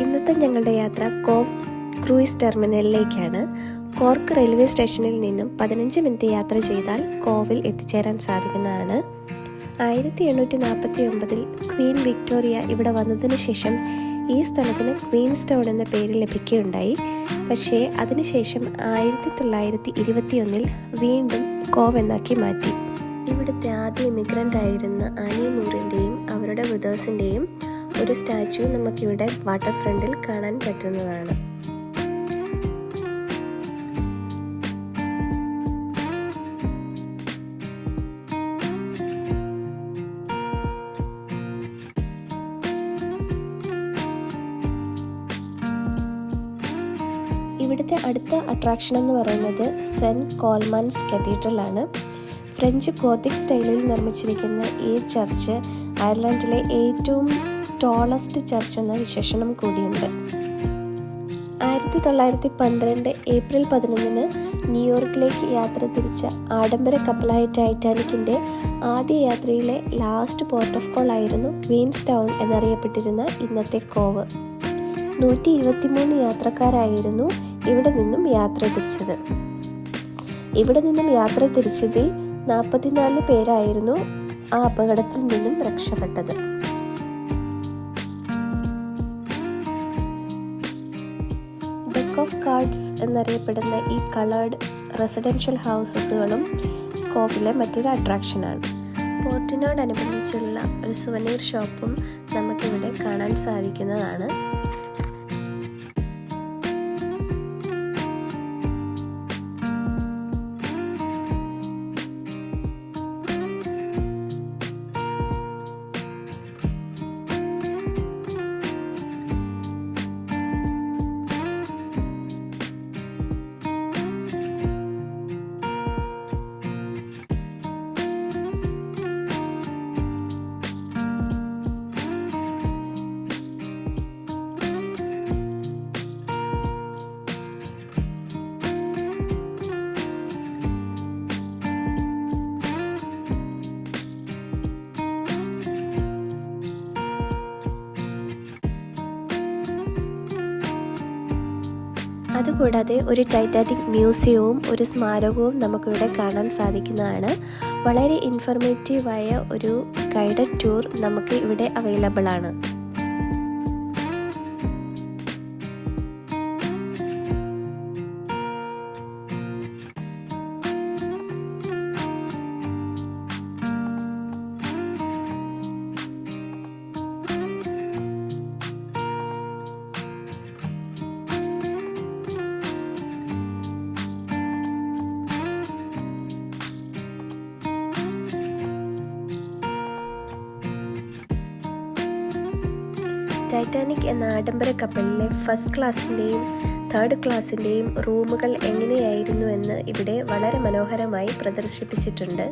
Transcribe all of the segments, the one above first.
ഇന്നത്തെ ഞങ്ങളുടെ യാത്ര കോവ് ക്രൂയിസ് ടെർമിനലിലേക്കാണ്. കോർക്ക് റെയിൽവേ സ്റ്റേഷനിൽ നിന്നും 15 മിനിറ്റ് യാത്ര ചെയ്താൽ കോവിൽ എത്തിച്ചേരാൻ സാധിക്കുന്നതാണ്. 1849 ക്വീൻ വിക്ടോറിയ ഇവിടെ വന്നതിന് ശേഷം ഈ സ്ഥലത്തിന് ക്വീൻസ് ടൗൺ എന്ന പേര് ലഭിക്കുകയുണ്ടായി. പക്ഷേ അതിനുശേഷം 1921 വീണ്ടും കോവ് എന്നാക്കി മാറ്റി. ഇവിടുത്തെ ആദ്യ ഇമിഗ്രൻ്റ് ആയിരുന്ന ആനി മൂറിൻ്റെയും അവരുടെ ബ്രദേഴ്സിൻ്റെയും ഒരു സ്റ്റാച്യു നമുക്കിവിടെ വാട്ടർ ഫ്രണ്ടിൽ കാണാൻ പറ്റുന്നതാണ്. ഇവിടുത്തെ അടുത്ത അട്രാക്ഷൻ എന്ന് പറയുന്നത് സെൻറ്റ് കോൾമാൻസ് കത്തീഡ്രൽ ആണ്. ഫ്രഞ്ച് ഗോത്തിക് സ്റ്റൈലിൽ നിർമ്മിച്ചിരിക്കുന്ന ഈ ചർച്ച് അയർലൻഡിലെ ഏറ്റവും ടോളസ്റ്റ് ചർച്ച് എന്ന വിശേഷണം കൂടിയുണ്ട്. 1912 ഏപ്രിൽ 11 ന്യൂയോർക്കിലേക്ക് യാത്ര തിരിച്ച ആഡംബര കപ്പലായ ടൈറ്റാനിക്കിൻ്റെ ആദ്യ യാത്രയിലെ ലാസ്റ്റ് പോർട്ട് ഓഫ് കോൾ ആയിരുന്നു ക്വീൻസ് ടൗൺ എന്നറിയപ്പെട്ടിരുന്ന ഇന്നത്തെ കോവ്. 123 യാത്രക്കാരായിരുന്നു ഇവിടെ നിന്നും യാത്ര തിരിച്ചത്. ഇവിടെ നിന്നും യാത്ര തിരിച്ചതിൽ 44 പേരായിരുന്നു ആ അപകടത്തിൽ നിന്നും രക്ഷപ്പെട്ടത്. ഡെക്ക് ഓഫ് കാർഡ്സ് എന്നറിയപ്പെടുന്ന ഈ കളേർഡ് റെസിഡൻഷ്യൽ ഹൗസസുകളും കോവിലെ മറ്റൊരു അട്രാക്ഷനാണ്. പോർട്ടിനോടനുബന്ധിച്ചുള്ള ഒരു സുവനീർ ഷോപ്പും നമുക്കിവിടെ കാണാൻ സാധിക്കുന്നതാണ്. അതുകൂടാതെ ഒരു ടൈറ്റാനിക് മ്യൂസിയവും ഒരു സ്മാരകവും നമുക്കിവിടെ കാണാൻ സാധിക്കുന്നതാണ്. വളരെ ഇൻഫർമേറ്റീവായ ഒരു ഗൈഡഡ് ടൂർ നമുക്ക് ഇവിടെ അവൈലബിൾ ആണ്. ടൈറ്റാനിക് എന്ന ആഡംബര കപ്പലിലെ ഫസ്റ്റ് ക്ലാസിൻ്റെയും തേർഡ് ക്ലാസിൻ്റെയും റൂമുകൾ എങ്ങനെയായിരുന്നു എന്ന് ഇവിടെ വളരെ മനോഹരമായി പ്രദർശിപ്പിച്ചിട്ടുണ്ട്.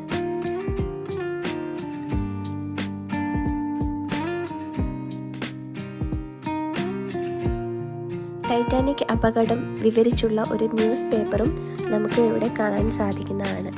ടൈറ്റാനിക് അപകടം വിവരിച്ചുള്ള ഒരു ന്യൂസ് പേപ്പറും നമുക്ക് ഇവിടെ കാണാൻ സാധിക്കുന്നതാണ്.